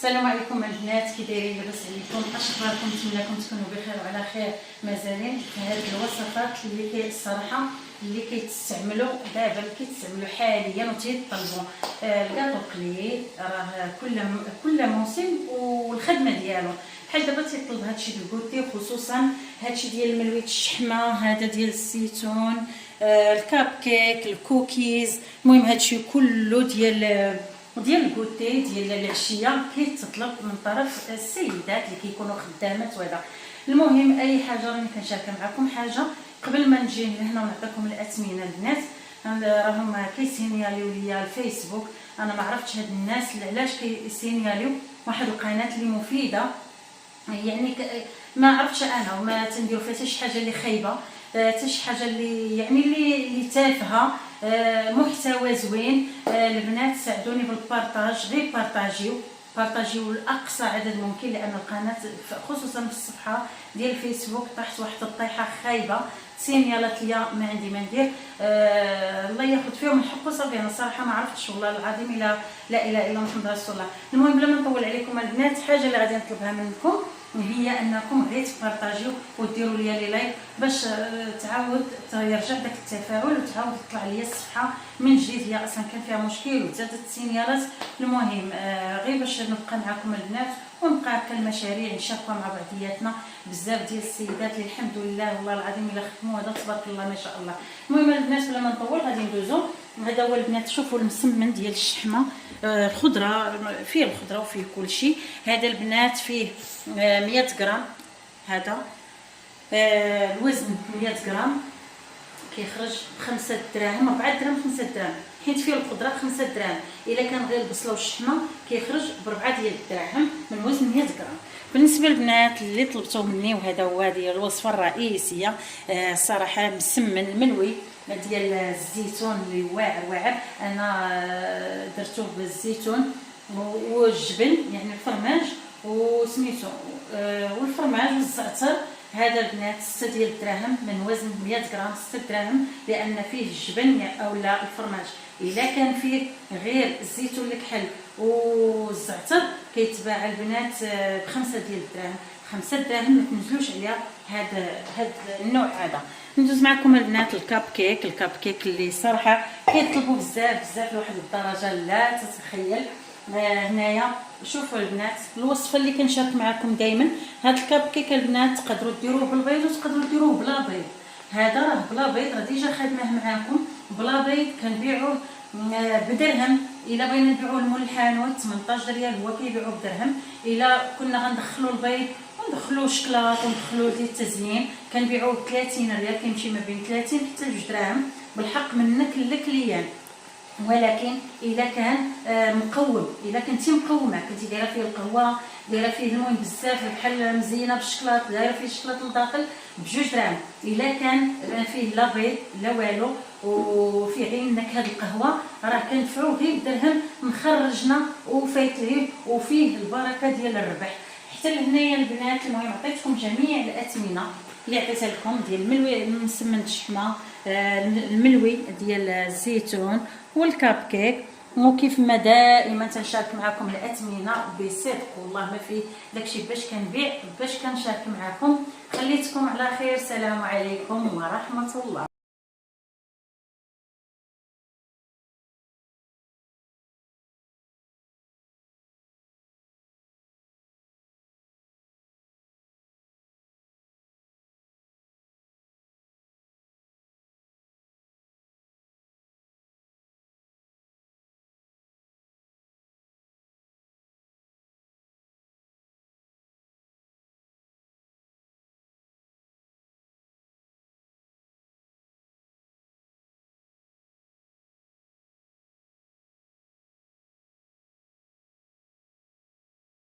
السلام عليكم البنات، كي دايرين؟ لاباس عليكم؟ اخباركم؟ نتمنىكم تكونوا بخير وعلى خير. مازالين هاد الوصفات اللي الصراحه اللي كيتستعملوا دابا، اللي كيتستعملوا حاليا وتيطلبوا الكاطو قليل، راه كل موسم والخدمه ديالو. بحال دابا تيطلب هادشي ديال الكوتي، خصوصا هادشي ديال الملويت الشحمه، هذا ديال الزيتون، الكاب كيك، الكوكيز، المهم هادشي كله ديال الكوتي ديال العشيه كيتطلب من طرف السيدات اللي كيكونوا خدامات. وهذا المهم اي حاجه راني كنشارك معكم حاجه قبل ما نجي لهنا ونعطيكم الاثمنه. البنات راهم كيسينياليو ليا الفيسبوك، انا ما عرفتش هاد الناس علاش كيسينياليو واحد القناه اللي مفيده، يعني ما عرفتش انا، وما تنديروا فيها حتى شي حاجه اللي خايبه، حتى شي حاجه اللي يعني اللي تافهه، محتوى زوين. البنات ساعدوني بالبارطاج، غير بارطاجيو لاقصى عدد ممكن، لان القناه خصوصا في الصفحه ديال الفيسبوك طاحت واحد الطيحه خايبه، سينيالات ليا ما عندي ما ندير. الله ياخذ فيهم الحق وصافي. انا صراحه ما عرفتش والله العظيم الا لا اله الا محمد رسول الله. المهم بلا ما نطول عليكم البنات، حاجه اللي غادي نطلبها منكم هي انكم غير تبارطاجيو وديروا لي لايك باش تعاود يرجع داك التفاعل وتعاود تطلع لي الصفحه من جديد. هي اصلا كان فيها مشكل وزادت السينيالات. المهم غير باش نبقى معكم البنات ونبقى هكا المشاريع نشاركوها مع بعضياتنا. بزاف ديال السيدات اللي الحمد لله والله العظيم الا خدموا هذا تبارك الله ما شاء الله. المهم البنات بلا ما نطول غادي ندوزو. هذا هو البنات، شوفوا المسمن ديال الشحمه، الخضره، فيه الخضره وفيه كل شيء. هذا البنات فيه 100 غرام، هذا الوزن 100 غرام كيخرج 5 دراهم، 4 دراهم 5 دراهم، حيت فيه الخضره 5 دراهم. الا كان غير البصله والشحمه كيخرج ب4 ديال الدراهم من وزن 100 غرام. بالنسبه للبنات اللي طلبتوه مني، وهذا هو هذه الوصفه الرئيسيه، الصراحه مسمن منوي ديال الزيتون اللي واعر. انا درتوه بالزيتون والجبن يعني الفرماج وسميتو والفرماج والزعتر. هذا البنات 6 ديال الدراهم من وزن 100 غرام، 6 دراهم، لان فيه الجبن او لا الفرماج. الا كان فيه غير الزيتون الكحل والزعتر كيتباع البنات ب5 ديال الدراهم. 5 دراهم ما تنزلوش عليها هذا النوع. هذا ندوز معكم البنات الكاب كيك اللي صراحه كيطلبوا بزاف لواحد الدرجه لا تتخيل. هنايا شوفوا البنات الوصفه اللي كنشارك معكم دائما. هاد الكاب كيك البنات تقدروا ديروه بالبيض وتقدروا ديروه بلا بيض. هذا راه بلا بيض، راه ديجا خادمه معكم بلا بيض، كنبيعوه بدرهم. الا بغينا نبيعوه لمول الحانوت 18 ريال هو كيبيعوه بدرهم. الا كنا غندخلوا البيض وندخلوا شكلاط وندخلوا ديال التزيين كنبيعوه ب 30 ريال، كيمشي ما بين 30 حتى 2 دراهم بالحق منك للكليان. ولكن الا كان مقوم، الا كنتي مقومه، كنتي دايره فيه القهوه، دايره فيه المهم بزاف بحال مزينه بالشكلاط، دايره فيه الشكلاط لداخل ب2 دراهم. الا كان فيه لا بيض لا والو وفيه غير نكهه القهوه راه كندفعوه غير بدرهم مخرجنا وفايت ليه وفيه البركه ديال الربح. حتى لهنايا البنات المهم عطيتكم جميع الاثمنه اللي عطيتها لكم ديال الملوي مسمن الشحمه، الملوي ديال الزيتون والكاب كيك. وكيف ما دائما تنشارك معكم الاثمنه بصدق، والله ما في داكشي باش كنبيع، باش كنشارك معكم. خليتكم على خير، السلام عليكم ورحمه الله.